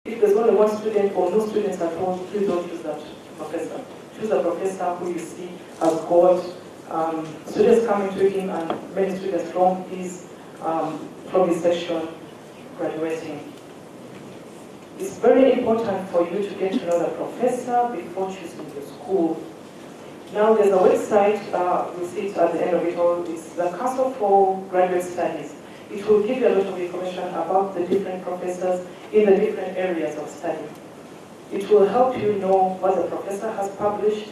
If there's only one student or no students at all, please don't choose that professor. Choose a professor who you see has got students coming to him and many students from his section graduating. It's very important for you to get to know the professor before choosing your school. Now there's a website, you'll see it at the end of it all, it's the Council for Graduate Studies. It will give you a lot of information about the different professors in the different areas of study. It will help you know what the professor has published,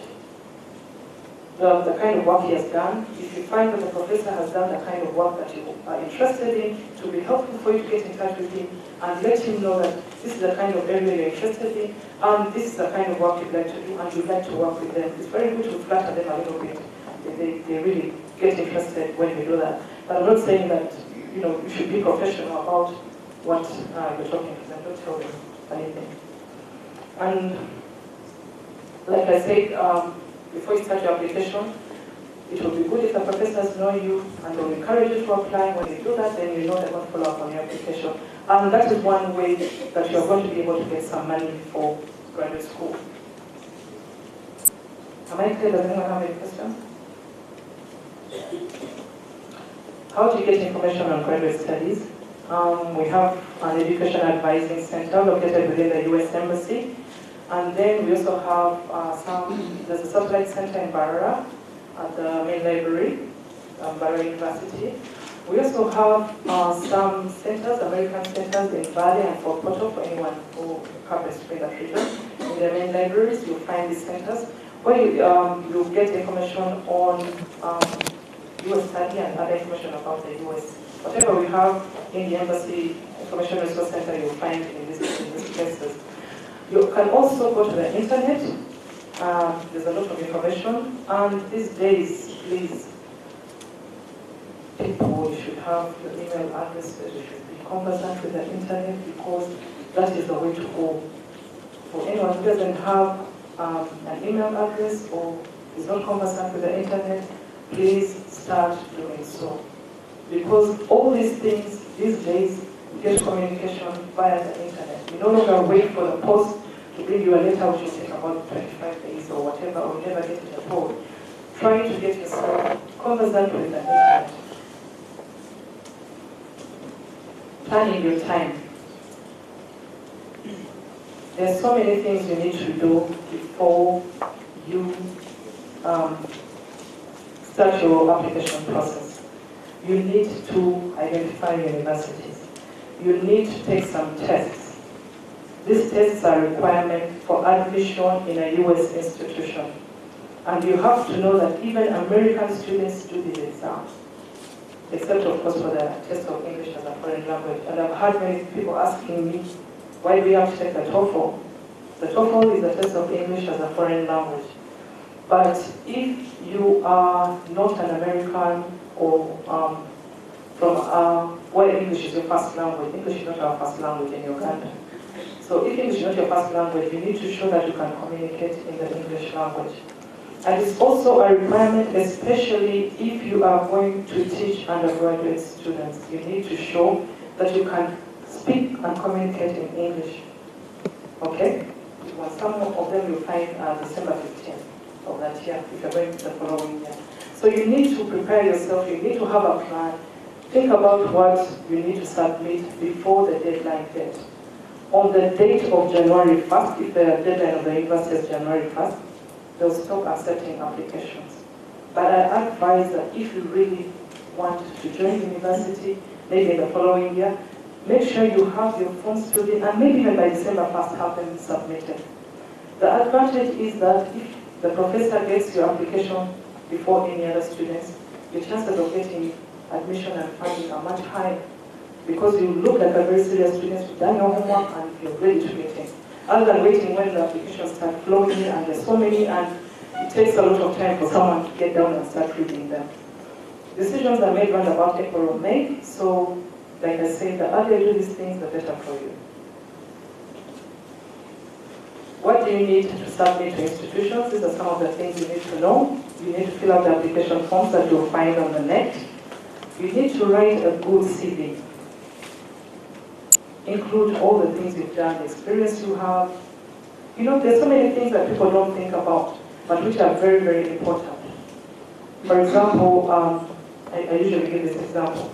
the kind of work he has done. If you find that the professor has done the kind of work that you are interested in, it will be helpful for you to get in touch with him and let him know that this is the kind of area you're interested in, and this is the kind of work you'd like to do, and you'd like to work with them. It's very good to flatter them a little bit. They really get interested when you do that. But I'm not saying that you should be professional about what you're talking to them. Don't tell them anything. And like I said, before you start your application, it will be good if the professors know you and they'll encourage you to apply. When you do that, then you know they're going to follow up on your application. And that is one way that you're going to be able to get some money for graduate school. Am I clear? Does anyone have any questions? How do you get information on graduate studies? We have an education advising center located within the U.S. Embassy. And then we also have there's a satellite center in Barra at the main library, Barra University. We also have some centers, American centers in Bali and Fort Portal for anyone who happens to be in that region. In the main libraries, you'll find these centers where you'll get information on U.S. study and other information about the U.S. Whatever we have in the Embassy Information Resource Center, you'll find in these places. You can also go to the internet. There's a lot of information. And these days, please, people should have your email addresses. You should be conversant with the internet because that is the way to go. For anyone who doesn't have an email address or is not conversant with the internet, please start doing so. Because all these things, these days, get communication via the internet. You no longer wait for the post to bring you a letter which will take about 25 days or whatever, or you never get it at all. Trying to get yourself conversant with the internet. Planning your time. There's so many things you need to do before you start your application process. You need to identify universities. You need to take some tests. These tests are a requirement for admission in a U.S. institution. And you have to know that even American students do these exams, except of course for the test of English as a foreign language. And I've had many people asking me, why do we have to take the TOEFL? The TOEFL is a test of English as a foreign language. But if you are not an American or where English is your first language, English is not our first language in Uganda. So if English is not your first language, you need to show that you can communicate in the English language. And it's also a requirement, especially if you are going to teach undergraduate students. You need to show that you can speak and communicate in English. Okay? Well, some of them you'll find December 15th of that year, if you're going to the following year. So you need to prepare yourself, you need to have a plan. Think about what you need to submit before the deadline date. On the date of January 1st, if the deadline of the university is January 1st, they'll stop accepting applications. But I advise that if you really want to join the university, maybe in the following year, make sure you have your forms filled in, and maybe even by December 1st have them submitted. The advantage is that if the professor gets your application before any other students, your chances of getting admission and funding are much higher because you look like a very serious student, you've done your homework and you're ready to get in. Other than waiting when the applications start flowing in and there's so many and it takes a lot of time for someone to get down and start reading them. Decisions are made around about April or May, so like I said, the earlier you do these things, the better for you. What do you need to submit to institutions? These are some of the things you need to know. You need to fill out the application forms that you'll find on the net. You need to write a good CV. include all the things you've done, the experience you have. You know, there's so many things that people don't think about, but which are very, very important. For example, I usually give this example.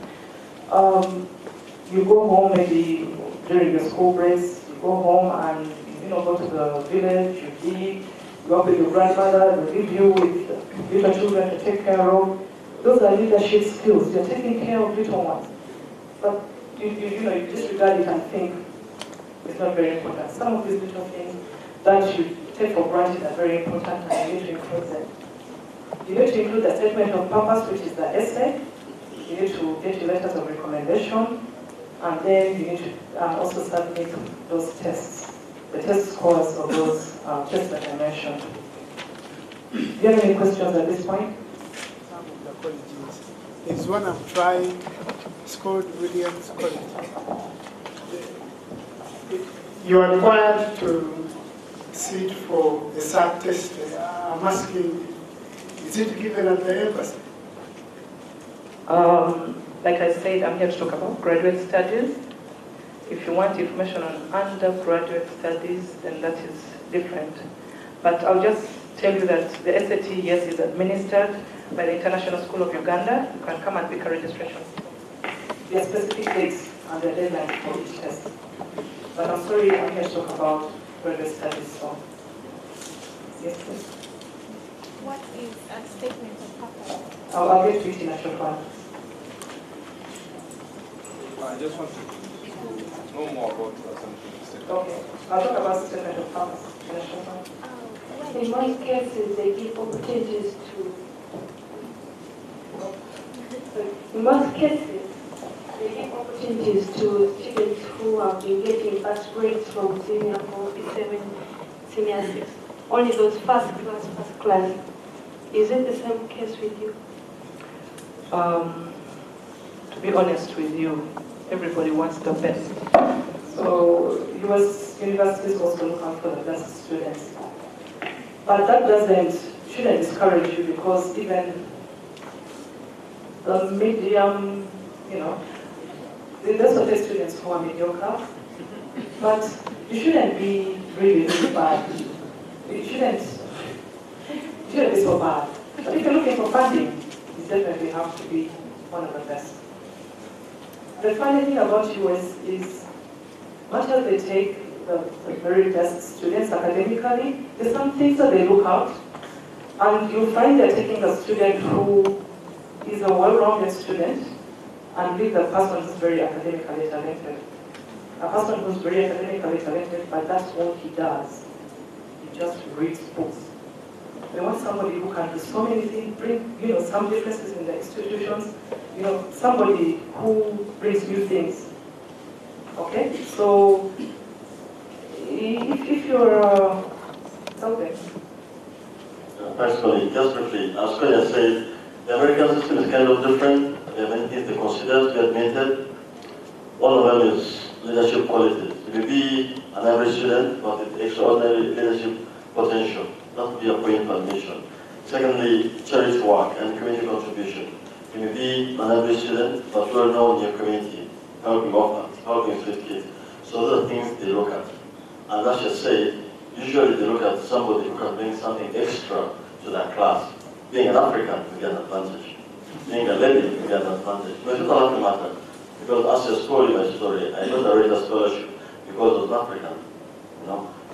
You go home maybe during your school breaks, you go home and go to the village, you eat, you go up with your grandmother, they leave you with little children to take care of. Those are leadership skills. You're taking care of little ones. But you disregard it and think it's not very important. Some of these little things that you take for granted are very important, and you need to include them. You need to include the statement of purpose, which is the essay. You need to get your letters of recommendation, and then you need to also submit those tests, the test scores of those tests that I mentioned. Do you have any questions at this point? Some of the colleges. There's one I'm trying. It's called Williams College. You are required to sit for a SAT test. I'm asking, is it given at the embassy? Like I said, I'm here to talk about graduate studies. If you want information on undergraduate studies, then that is different. But I'll just tell you that the SAT, yes, is administered by the International School of Uganda. You can come and pick a registration. There are specific dates and the deadline for each test. But I'm sorry, I'm here to talk about graduate studies. So, yes, please. What is a statement of purpose? I'll get to it in a short while. I just want to know more about something. Okay, I'll talk about statement of purpose in a short while. In most cases, they give opportunities to. In most cases, they give opportunities to students who have been getting first grades from senior 4, 7, senior 6. Only those first class. Is it the same case with you? To be honest with you, everybody wants the best. So US universities also look out for the best students. But that shouldn't discourage you, because even the medium, there's also students who are mediocre, but you shouldn't be really, really bad. You shouldn't be so bad. But if you're looking for funding, you definitely have to be one of the best. The funny thing about US is, much as they take the very best students academically, there's some things that they look out, and you'll find they're taking a student who is a well-rounded student and leave the person who's very academically talented. A person who's very academically talented, but that's all he does. He just reads books. They want somebody who can do so many things, bring, some differences in the institutions, somebody who brings new things. Okay? So, if you're something. Personally, just briefly, as Konya said, the American system is kind of different. There are many things they consider to be admitted. One of them is leadership qualities. You may be an average student, but with extraordinary leadership potential. That would be a point for admission. Secondly, charity work and community contribution. You may be an average student, but well known in your community, helping orphans, helping street kids. So those are things they look at. And as you say, usually they look at somebody who can bring something extra to that class. Being an African will be an advantage. Being a lady will be an advantage. But it doesn't matter. Because as you told my story, I got a Rita scholarship because I was African.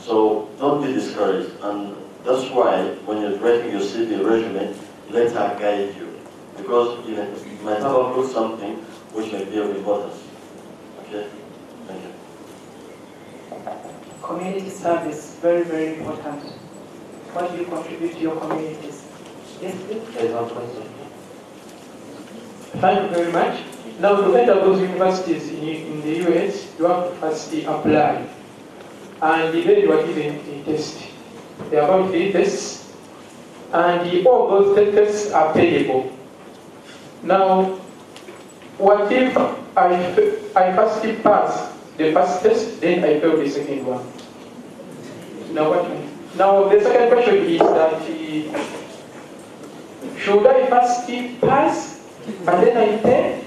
So don't be discouraged. And that's why when you're writing your CV resume, let her guide you. Because you might have overlooked something which may be of importance. Okay? Thank you. Community service, very, very important. What do you contribute to your communities? Yes, please? There is one question. Thank you very much. Now, to enter those universities in the US, you have to first apply. And then you are given a test. There are about 3 tests. And all those tests are payable. Now, what if I first pass the first test, then I fail the second one? Now the second question is that should I first pass and then I pay?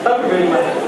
Thank you very much.